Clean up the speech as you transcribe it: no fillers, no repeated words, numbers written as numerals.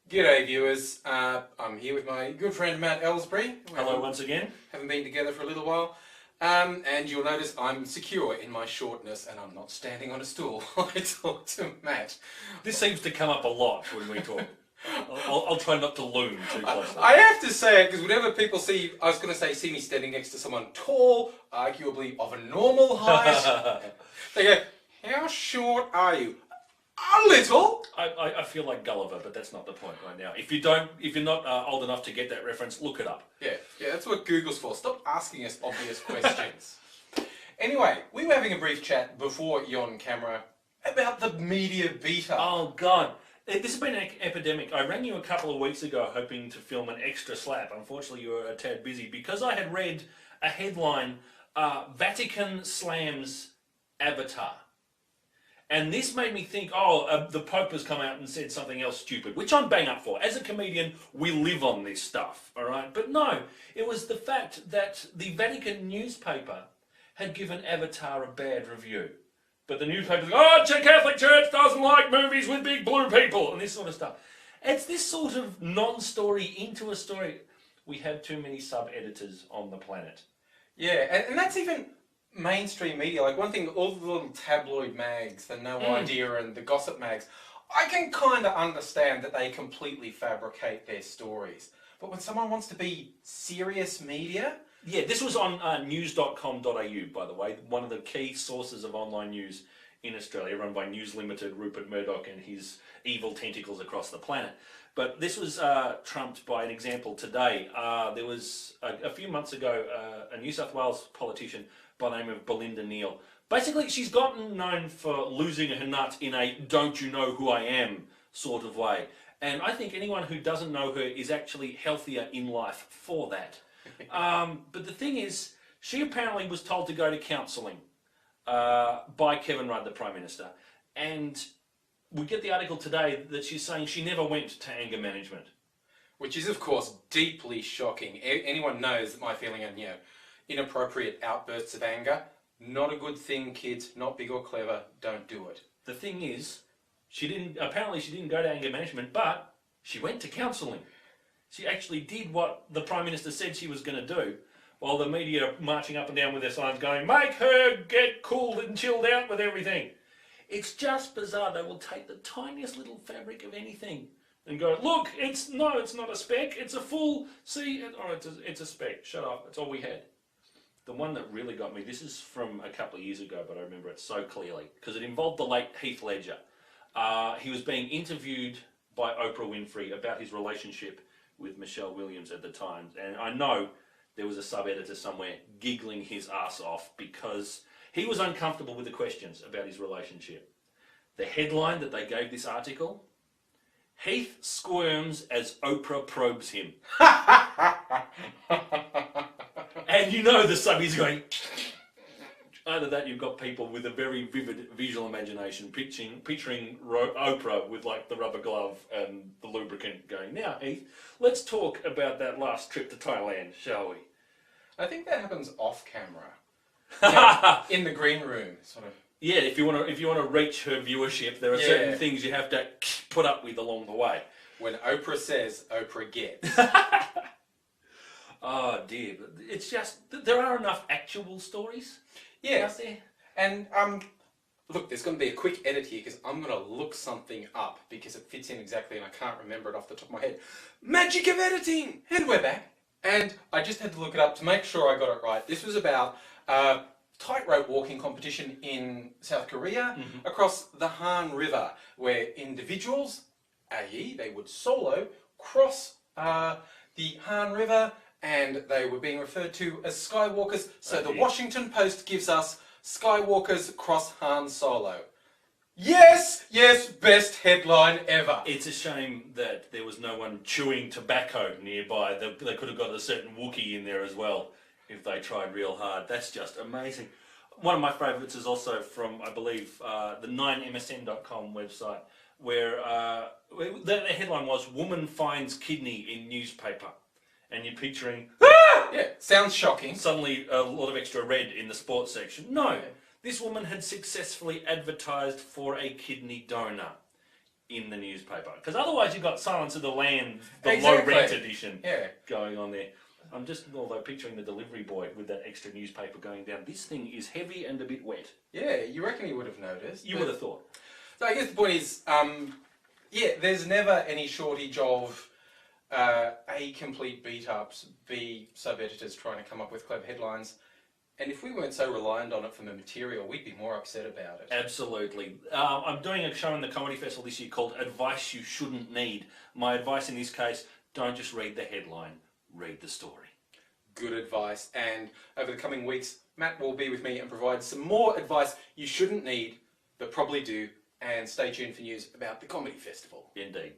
G'day viewers, I'm here with my good friend Matt Elsbury. Hello once again. Haven't been together for a little while. And you'll notice I'm secure in my shortness and I'm not standing on a stool while I talk to Matt. This seems to come up a lot when we talk. I'll try not to loom too closely. I have to say it because whenever people see, I was going to say, see me standing next to someone tall, arguably of a normal height, they go, how short are you? A little. I feel like Gulliver, but that's not the point right now. If you're not old enough to get that reference, look it up. Yeah, that's what Google's for. Stop asking us obvious questions. Anyway, we were having a brief chat before you're on camera about the media beta. Oh God, this has been an epidemic. I rang you a couple of weeks ago hoping to film an extra slap. Unfortunately, you were a tad busy because I had read a headline: Vatican slams Avatar. And this made me think, the Pope has come out and said something else stupid, which I'm bang up for. As a comedian, we live on this stuff, all right? But no, it was the fact that the Vatican newspaper had given Avatar a bad review. But the newspaper's like, the Catholic Church doesn't like movies with big blue people, and this sort of stuff. It's this sort of non-story into a story. We have too many sub-editors on the planet. Yeah, and that's even mainstream media. Like one thing, all the little tabloid mags, the No Idea and the gossip mags, I can kind of understand that they completely fabricate their stories. But when someone wants to be serious media... Yeah, this was on news.com.au, by the way, one of the key sources of online news in Australia, run by News Limited, Rupert Murdoch and his evil tentacles across the planet. But this was trumped by an example today. There was, a few months ago, a New South Wales politician by the name of Belinda Neal. Basically, she's gotten known for losing her nut in a don't you know who I am sort of way. And I think anyone who doesn't know her is actually healthier in life for that. But the thing is, she apparently was told to go to counselling by Kevin Rudd, the Prime Minister. And we get the article today that she's saying she never went to anger management. Which is, of course, deeply shocking. Anyone knows that my feeling on, inappropriate outbursts of anger, not a good thing, kids, not big or clever, don't do it. The thing is, apparently she didn't go to anger management, but she went to counselling. She actually did what the Prime Minister said she was going to do, while the media are marching up and down with their signs going, make her get cooled and chilled out with everything. It's just bizarre. They will take the tiniest little fabric of anything and go, look, it's not a speck, it's a full, it's a speck, shut up, it's all we had. The one that really got me, this is from a couple of years ago, but I remember it so clearly, because it involved the late Heath Ledger. He was being interviewed by Oprah Winfrey about his relationship with Michelle Williams at the time. And I know there was a sub-editor somewhere giggling his ass off because he was uncomfortable with the questions about his relationship. The headline that they gave this article, Heath squirms as Oprah probes him. And you know the subbies going... Either that, you've got people with a very vivid visual imagination picturing Oprah with like the rubber glove and the lubricant going, now Heath, let's talk about that last trip to Thailand, shall we? I think that happens off camera. In the green room, sort of. Yeah, if you want to reach her viewership, there are certain things you have to put up with along the way. When Oprah says, Oprah gets. Oh dear, but it's just, there are enough actual stories out there. And look, there's going to be a quick edit here because I'm going to look something up because it fits in exactly and I can't remember it off the top of my head. Magic of editing! And we're back. And I just had to look it up to make sure I got it right. This was about a tightrope walking competition in South Korea across the Han River, where individuals, i.e. they would solo, cross the Han River, and they were being referred to as skywalkers. So the Washington Post gives us skywalkers cross Han Solo. Yes, best headline ever. It's a shame that there was no one chewing tobacco nearby. They could have got a certain Wookiee in there as well if they tried real hard. That's just amazing. One of my favourites is also from, I believe, the 9msn.com website, where the headline was, Woman Finds Kidney in Newspaper. And you're picturing, sounds shocking. Suddenly a lot of extra red in the sports section. No, this woman had successfully advertised for a kidney donor. in the newspaper. Because otherwise you've got Silence of the Lambs, the Exactly. low rent edition Yeah. going on there. I'm just, although picturing the delivery boy with that extra newspaper going down, this thing is heavy and a bit wet. Yeah, you reckon he would have noticed. You would have thought. So I guess the point is, yeah, there's never any shortage of A, complete beat-ups, B, sub-editors trying to come up with clever headlines. And if we weren't so reliant on it from the material, we'd be more upset about it. Absolutely. I'm doing a show in the Comedy Festival this year called Advice You Shouldn't Need. My advice in this case, don't just read the headline, read the story. Good advice. And over the coming weeks, Matt will be with me and provide some more advice you shouldn't need, but probably do. And stay tuned for news about the Comedy Festival. Indeed.